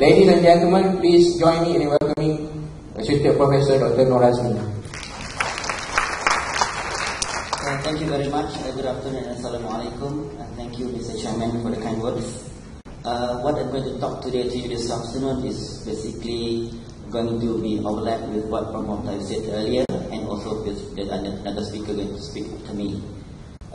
Ladies and gentlemen, please join me in welcoming Associate Professor Dr. Nur Hazmi. Thank you very much. Good afternoon and Assalamualaikum. Thank you, Mr. Chairman, for the kind words. What I'm going to talk today to you this afternoon is basically going to be overlapped with what Prof. I said earlier, and also with another speaker going to speak to me.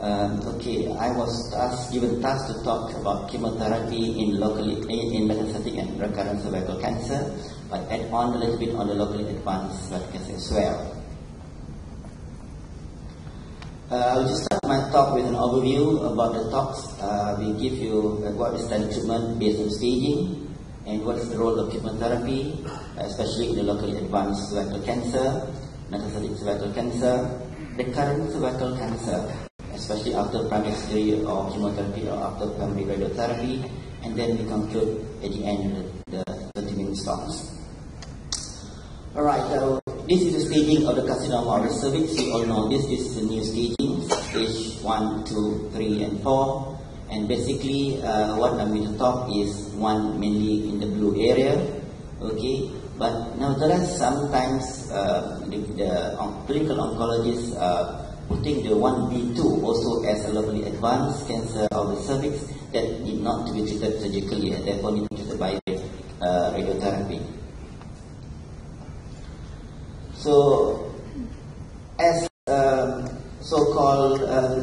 I was given task to talk about chemotherapy in metastatic and recurrent cervical cancer, but add on a little bit on the locally advanced cervical cancer as well. I'll just start my talk with an overview about the talks. We give you what is standard treatment based on staging, and what is the role of chemotherapy, especially in the locally advanced cervical cancer, metastatic cervical cancer, recurrent cervical cancer, especially after primary surgery or chemotherapy or after primary radiotherapy, and then we conclude at the end the 30-minute talks. Alright, this is the staging of the carcinoma of the cervix. You all know this is the new staging, stage 1, 2, 3, and 4. And basically, what I'm going to talk is one mainly in the blue area. Okay, but nevertheless, sometimes the clinical oncologists putting the 1B2 also as a locally advanced cancer of the cervix that need not to be treated surgically and therefore need to be treated by radiotherapy. So, as so-called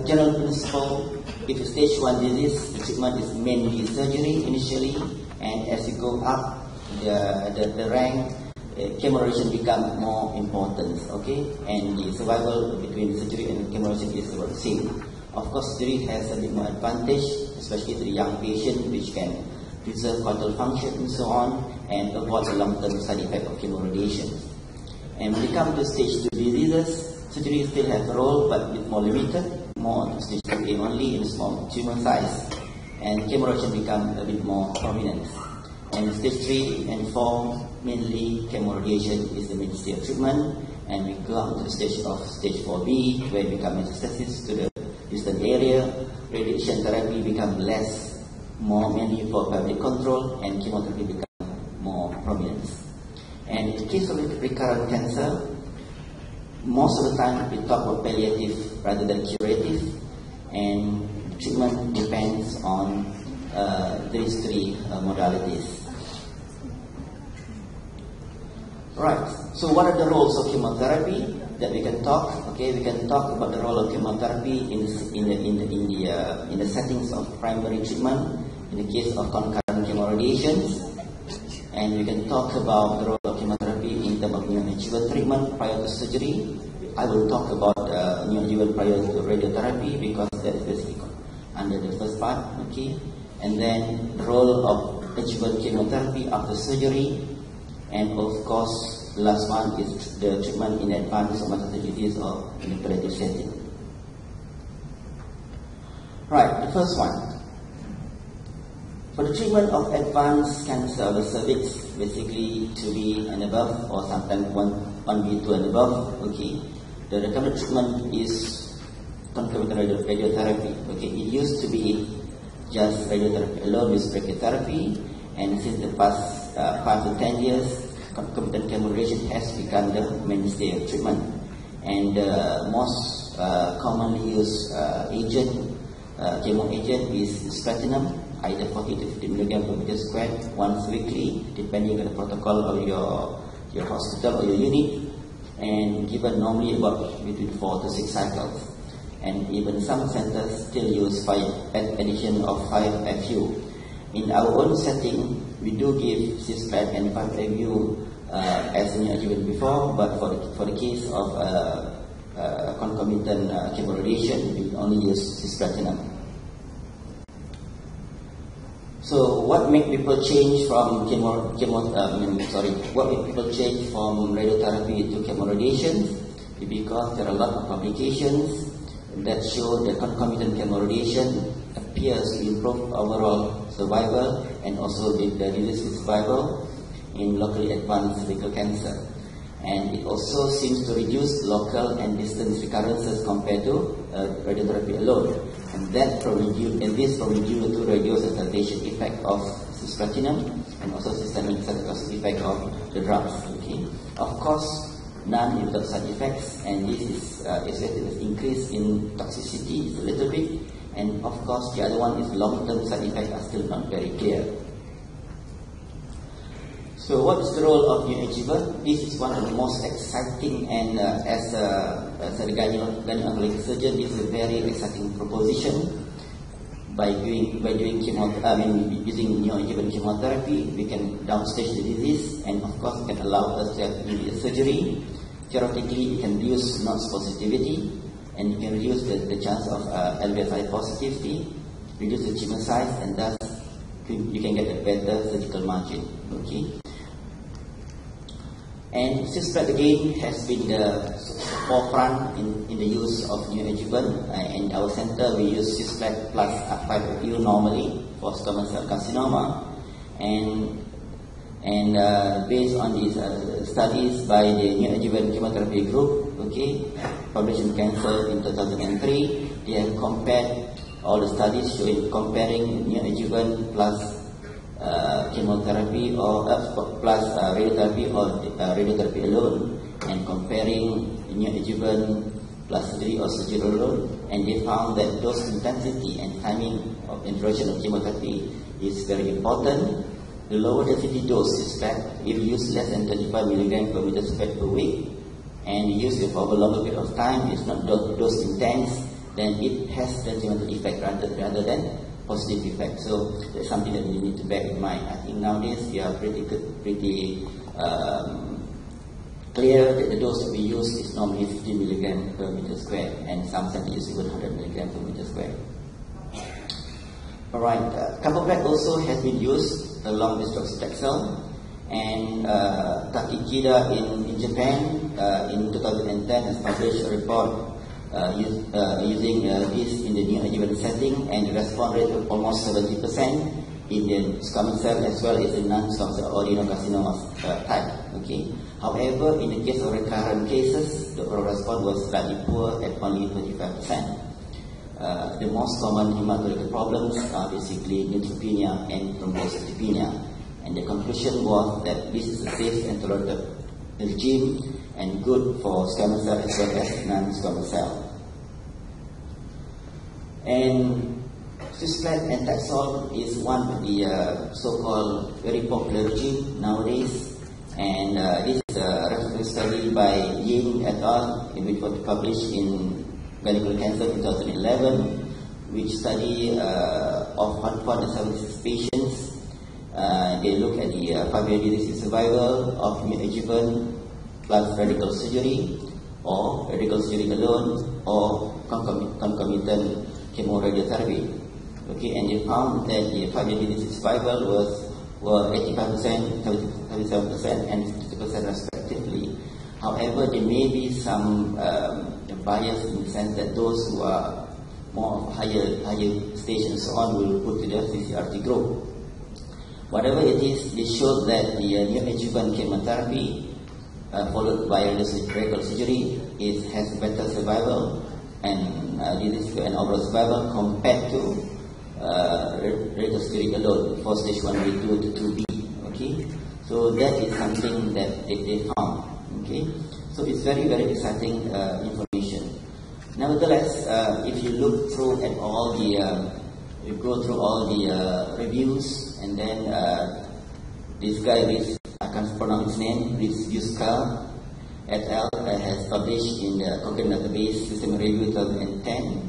general principle, if it's stage 1 disease, the treatment is mainly surgery initially, and as you go up the rank, chemoradiation becomes more important, okay? And the survival between surgery and chemoradiation is about the same. Of course, surgery has a bit more advantage, especially to the young patient, which can preserve vital function and so on, and avoid the long-term side effect of chemoradiation. And when we come to stage 2 diseases, surgery still has a role, but a bit more limited, more to stage 2A only in small tumor size, and chemoradiation becomes a bit more prominent. And stage 3 and 4, mainly chemoradiation is the mainstay of treatment, and we go on to the stage 4B, where it becomes metastasis to the distant area. Radiation therapy becomes more mainly for pelvic control, and chemotherapy becomes more prominent. And in the case of recurrent cancer, most of the time we talk about palliative rather than curative, and treatment depends on these three modalities. Right, so what are the roles of chemotherapy that we can talk? Okay, we can talk about the role of chemotherapy in the settings of primary treatment, in the case of concurrent chemoradiations. And we can talk about the role of chemotherapy in terms of neoadjuvant treatment prior to surgery. I will talk about neoadjuvant prior to radiotherapy because that is basically under the first part. Okay, and then the role of adjuvant chemotherapy after surgery, and of course, the last one is the treatment in advance of metastatic disease or in the palliative setting. Right, the first one. For the treatment of advanced cancer of the cervix, basically 2B and above, or sometimes 1B2 and above, okay, the recommended treatment is concomitant radiotherapy. Okay, it used to be just radiotherapy alone with brachytherapy, and since the past 5 to 10 years, concomitant chemoradiation has become the mainstay of treatment. And the most commonly used chemo agent is platinum, either 40 to 50 milligram per meter squared once weekly, depending on the protocol of your hospital or your unit, and given normally about between 4 to 6 cycles. And even some centers still use addition of 5-FU. In our own setting, we do give cisplatin and 5-FU as an adjuvant before, but for the case of concomitant chemoradiation, we only use cisplatin. So, what make people change from radiotherapy to chemoradiation? Because there are a lot of publications that show that concomitant chemoradiation appears to improve overall survival and also the disease survival in locally advanced cervical cancer. And it also seems to reduce local and distant recurrences compared to radiotherapy alone. And this probably due to radiosensitization effect of cisplatinum, and also systemic cytotoxic effect of the drugs. Okay, of course, none without side effects, and this is expected to increase in toxicity a little bit, and of course, the other one is long-term side effects are still not very clear. So what is the role of neoadjuvant? This is one of the most exciting, and as a gynecological surgeon, this is a very exciting proposition. By using neoadjuvant chemotherapy, we can downstage the disease, and of course, it can allow us to have immediate surgery. Theoretically, it can reduce nodule positivity, and it can reduce the chance of LVFI positivity, reduce the tumor size, and thus you can get a better surgical margin. Okay. And Cisplatin again has been the forefront in the use of neoadjuvant. In our center, we use Cisplatin plus 5-FU normally for squamous cell carcinoma, and based on these studies by the neoadjuvant chemotherapy group, okay, published in Cancer in 2003, they have compared all the studies showing comparing neoadjuvant plus chemotherapy or plus radiotherapy or radiotherapy alone, and comparing neoadjuvant plus surgery or surgery alone, and they found that dose intensity and timing of introduction of chemotherapy is very important. The lower density dose is that if you use less than 35 mg per meter squared per week, and you use it for a longer period of time, it's not dose intense, then it has detrimental effect rather than positive effect. So that's something that we need to bear in mind. I think nowadays we are pretty clear that the dose that we use is normally 50 mg per meter square, and some centers use even 100 mg per meter square. Alright, Cabopac also has been used along with docetaxel, and Takikida in Japan in 2010 has published a report using this in the neoadjuvant setting, and the response rate of almost 70% in the squamous cell as well as in non-squamous cell adenocarcinoma type. Okay. However, in the case of recurrent cases, the overall response was slightly poor at only 25%. The most common hematological problems are basically neutropenia and thrombocytopenia, and the conclusion was that this is a safe and tolerable regime and good for squamous cell as well as non-squamous cell. And Cisplatin and Taxol is one of the so-called very popular regime nowadays, and this is a reference study by Yin et al., which was published in Gynecological Cancer in 2011, which study of 176 patients. They look at the 5-year disease survival of neoadjuvant plus radical surgery, or radical surgery alone, or concomitant chemoradiotherapy. Okay, and they found that the 5-year disease survival were 85%, 37%, and 50% respectively. However, there may be some bias in the sense that those who are more of higher stage and so on will put to the CCRT group. Whatever it is, they showed that the neoadjuvant chemotherapy followed by radical surgery has better survival and overall survival compared to radical surgery alone for stage 1B2 to 2B. Okay, so that is something that they found. Okay, so it's very exciting information. Nevertheless, if you look through at all the you go through all the reviews, and then this guy, I can't pronounce his name, Yuska et al. Has published in the Cochrane Database System Review 2010.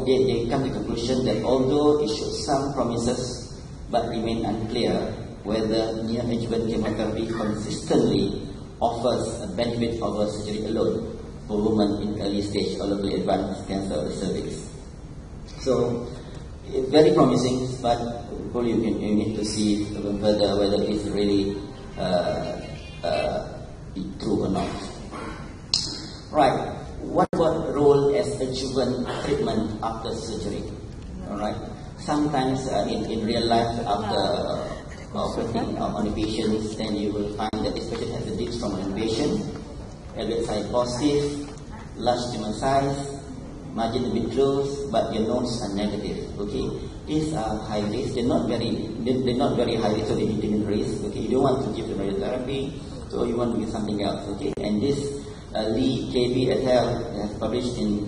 They come to the conclusion that although it shows some promises, but remain unclear whether neoadjuvant chemotherapy consistently offers a benefit over surgery alone for women in early stage or locally advanced cancer of the cervix. So it's very promising, but probably you need to see even further whether it's really true or not. Right. What about role as adjuvant treatment after surgery? Alright. Sometimes in real life, after operating on the patients, then you will find that this patient has a deep stromal invasion, LVS side positive, large tumor size, margin a bit close, but your nodes are negative. Okay, these are high risk. They're not very high risk, so they didn't risk. Okay, you don't want to give them radiotherapy, so you want to give something else. Okay, and this Lee KB et al. Has published in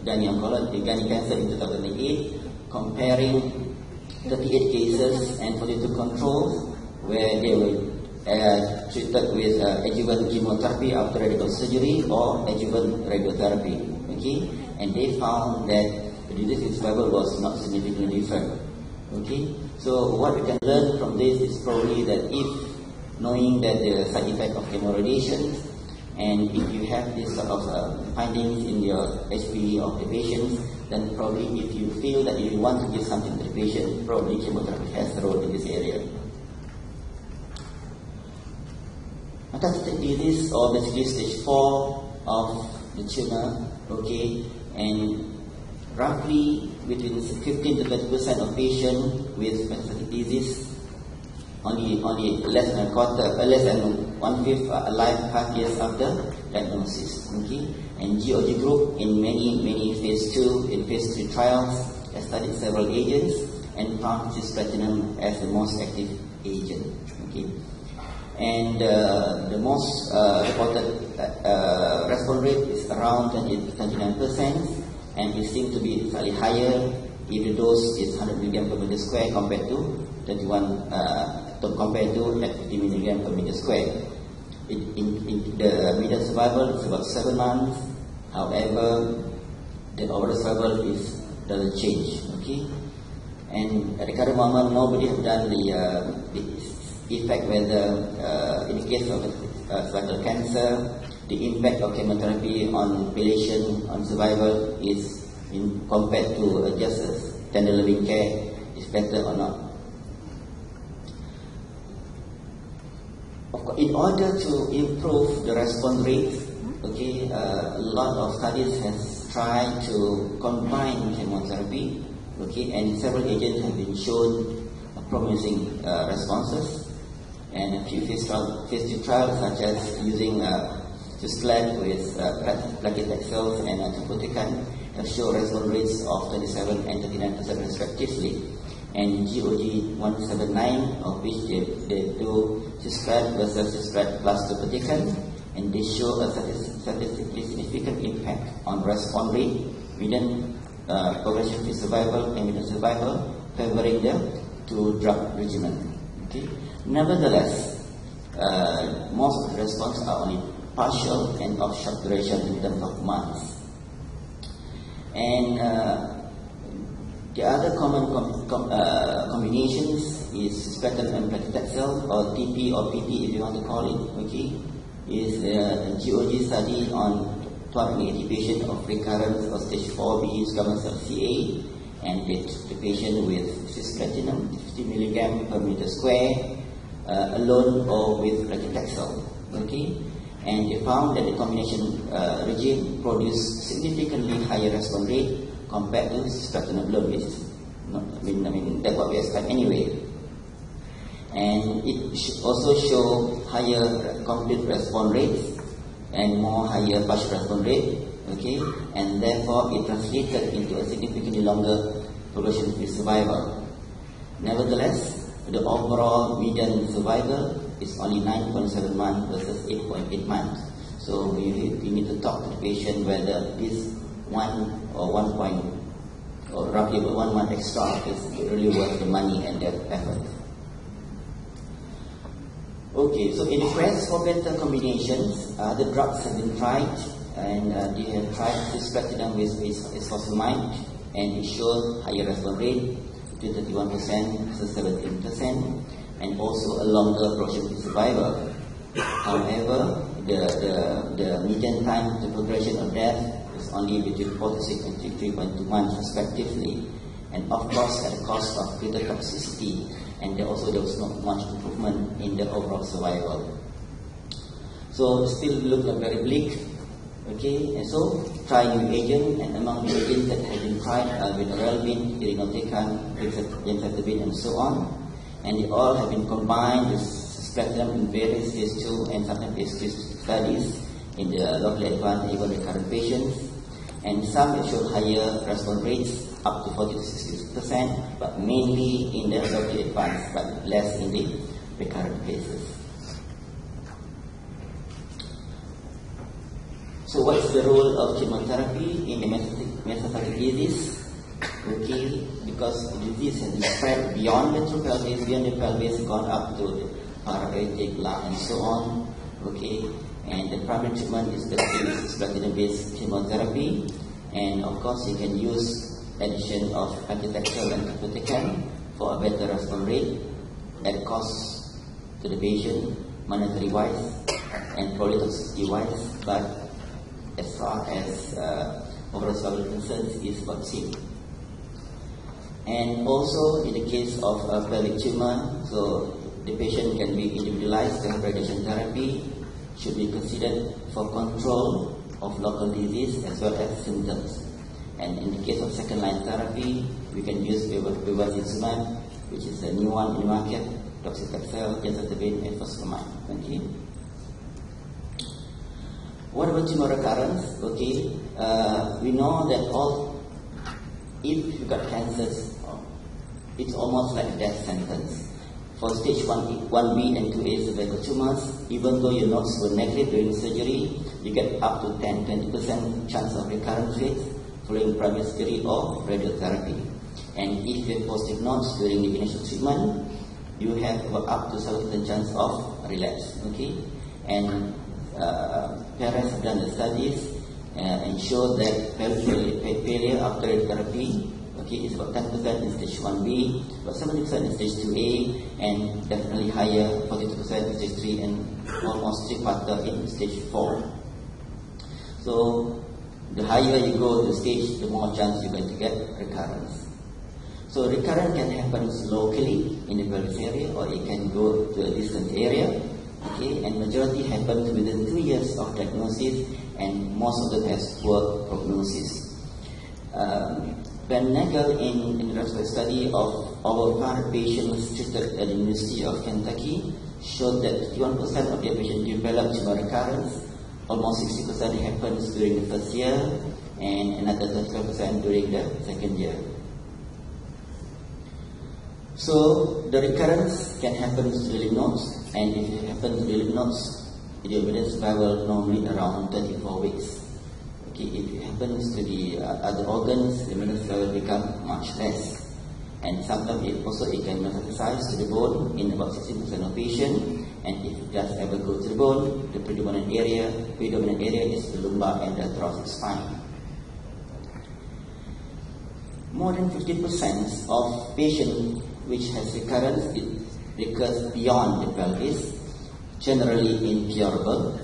Gynecology Cancer in 2008, comparing 38 cases and 42 controls where they were treated with adjuvant chemotherapy after radical surgery or adjuvant radiotherapy. Okay, and they found that the disease survival was not significantly different. Okay, so what we can learn from this is probably that if knowing that the side effect of chemoradiation, and if you have this sort of findings in your HPV of the patients, then probably if you feel that you want to give something to the patient, probably chemotherapy has a role in this area. Metastatic disease, or basically stage 4 of the tumor, okay, and roughly between 15 to 20% of patients with metastatic disease, only less than a quarter, less than 1/5 alive 5 years after diagnosis. Okay, and GOG group in many phase 2 and phase 3 trials has studied several agents and found cisplatinum as the most active agent. Okay, and the most reported response rate is around 29%, and it seems to be slightly higher if the dose is 100 mg per meter square compared to 21 compared to 50 mg per meter square. The median survival is about 7 months. However, the overall survival doesn't change. Okay, and at the current moment, nobody has done the effect whether in the case of cervical cancer, the impact of chemotherapy on palliation, on survival is compared to just standard living care is better or not. Of course, in order to improve the response rate, okay, a lot of studies has tried to combine chemotherapy, okay, and several agents have been shown promising responses, and a few phase 2 trials such as using cisplatin with paclitaxel and topotecan have shown response rates of 27 and 39% respectively. And GOG 179, of which they do cisplatin versus cisplatin plus topotecan, and they show a statistically significant impact on response rate, median progression-free survival, and median survival, favoring the 2-drug regimen. Okay. Nevertheless, most of the response are only partial and of short duration in terms of months. And the other common combinations is cisplatin and paclitaxel, or TP or PT if you want to call it. Okay, is a GOG study on 280 patients of recurrent or stage 4B squamous cell CA, and the patient with cisplatin 50 mg per meter square alone or with paclitaxel. Okay, and they found that the combination regime produced significantly higher response rate compared to cisplatin alone. I mean that's what we expect anyway. And it also show higher complete response rates and more higher partial response rate. Okay, and therefore it translated into a significantly longer progression-free survival. Nevertheless, the overall median survival is only 9.7 months versus 8.8 months. So we need to talk to the patient whether this 1 or 1 point, or roughly about 1 month extra is really worth the money and the effort. Okay, so in the quest for better combinations, the drugs have been tried, and they have tried cisplatin with isofosfamide, and it showed higher response rate between 31% versus 17%, and also a longer progression survival. However, the median time to progression of death is only between 46 and 3.2 months respectively, and of course at the cost of greater toxicity, and there was not much improvement in the overall survival. So still look very bleak. Okay, and so try new agent, and among the agents that have been tried are vinorelbine, irinotecan, gemcitabine, and so on, and they all have been combined with cisplatin in various phase 2 and sometimes phase 3 studies in the locally advanced even recurrent patients. and some show higher response rates up to 40 to 60%, but mainly in the locally advanced, but less in the recurrent cases. So what is the role of chemotherapy in metastatic disease? Okay, because the disease has spread beyond the pelvis, beyond the pelvis, gone up to the paraaortic, lung, and so on. Okay, and the primary treatment is the platinum-based chemotherapy, and of course you can use addition of paclitaxel and topotecan for a better response rate at cost to the patient, monetary-wise and probably toxicity-wise, but as far as overall survival concerns is about the same. And also in the case of a pelvic tumor, so the patient can be individualized. The radiation therapy should be considered for control of local disease as well as symptoms. And in the case of second-line therapy, we can use bevacizumab, which is a new one in the market, docetaxel, gemcitabine, and fosfamide. Okay. What about tumor recurrence? Okay, we know that if you got cancers, it's almost like a death sentence. For stage 1B and 2A cervical tumors, even though your nodes were negative during surgery, you get up to 10-20% chance of recurrence rate following primary surgery or radiotherapy. And if you have positive nodes during the initial treatment, you have up to 7% chance of relapse. Okay, and parents have done the studies and show that failure after radiotherapy, okay, is about 10% in stage 1B, about 70% in stage 2A, and definitely higher, 42% in stage 3, and almost 3/4 in stage 4. So the higher you go to stage, the more chance you're going to get recurrence. So recurrence can happen locally in the pelvis area, or it can go to a distant area. Okay, and majority happens within 2 years of diagnosis, and most of them has poor prognosis. Ben Nagel, in the retrospective study of over 500 patients treated at the University of Kentucky, showed that 51% of their patients develop tumor recurrence, almost 60% happens during the first year, and another 35% during the second year. So the recurrence can happen to the lymph nodes, and if it happens to the lymph nodes, the evidence survival normally around 34 weeks. Okay, if it happens to the other organs, the evidence survival become much less. And sometimes it can metastasize to the bone in about 60% of patients, and if it does ever go to the bone, the predominant area is the lumbar and the thoracic spine. More than 50% of patients which has recurrence, it recurs beyond the pelvis, generally incurable,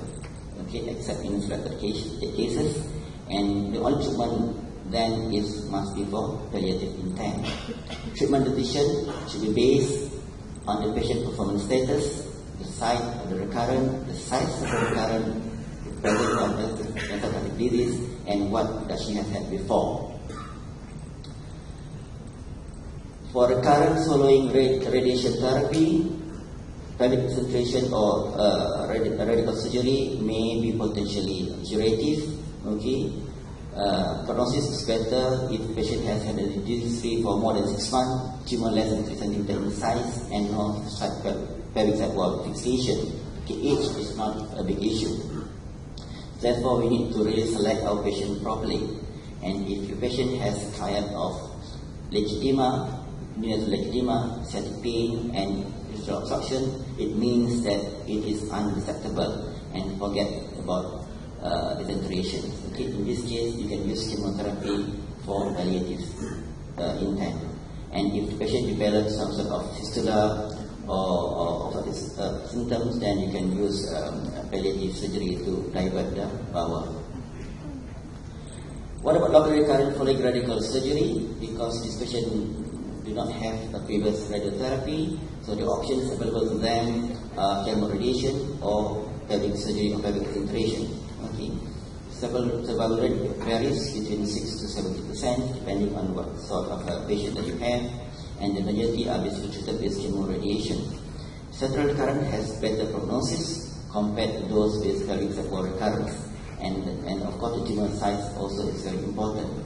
okay, except in selected cases, and the only treatment then must be for palliative intent. Treatment decision should be based on the patient performance status, the site of the recurrent, the size of the recurrent, the presence of metastatic disease, and what does she have had before. For recurrence following radiation therapy, pelvic concentration or radical surgery may be potentially curative. Okay, prognosis is better if the patient has had a disease-free for more than 6 months, tumor less than 3 cm in size, and no pelvic site wall fixation. Okay, age is not a big issue. Therefore, we need to really select our patient properly. And if your patient has triad of lymphedema, neonatal lymphedema, sciatic pain, and visceral obstruction, it means that it is unresectable, and forget about deterioration. Okay, in this case, you can use chemotherapy for palliative intent. And if the patient develops some sort of fistula or symptoms, then you can use palliative surgery to divert the bowel. What about local recurrent following radical surgery? Because this patient do not have a previous radiotherapy, so the options available to them are chemoradiation or pelvic surgery or pelvic concentration. Okay, survival rate varies between 6 to 70% depending on what sort of a patient that you have, and the majority are basically treated with chemoradiation. Central recurrent has better prognosis compared to those with pelvic site wall recurrence, and of course the tumor size also is very important.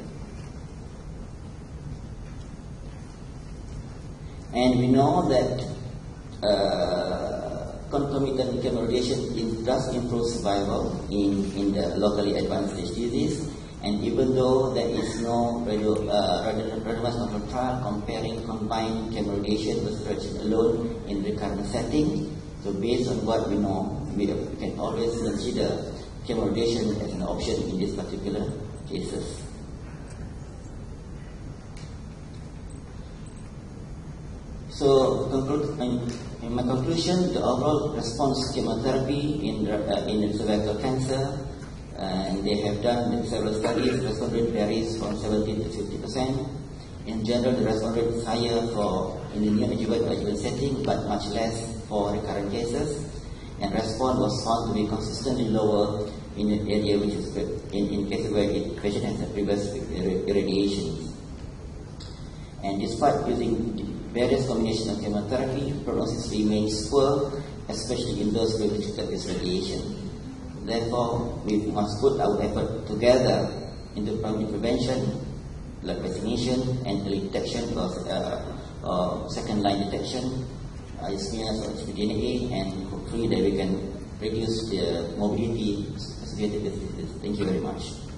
And we know that concomitant chemoradiation does improve survival in the locally advanced stage disease, and even though there is no randomized control trial comparing combined chemoradiation versus radiation alone in recurrent setting, so based on what we know, we can always consider chemoradiation as an option in these particular cases. So, in my conclusion, the overall response to chemotherapy in cervical cancer, and they have done several studies, response rate varies from 70 to 50%. In general, the response rate is higher in the neoadjuvant or adjuvant setting, but much less for recurrent cases. And response was found to be consistently lower in the area which is in cases where the patient has previous irradiation. And despite using various combinations of chemotherapy, prognosis remains poor, especially in those with treated radiation. Therefore, we must put our effort together into primary prevention, like vaccination and early detection or second line detection, smears or ctDNA, and hopefully that we can reduce the morbidity associated with this. Thank you very much.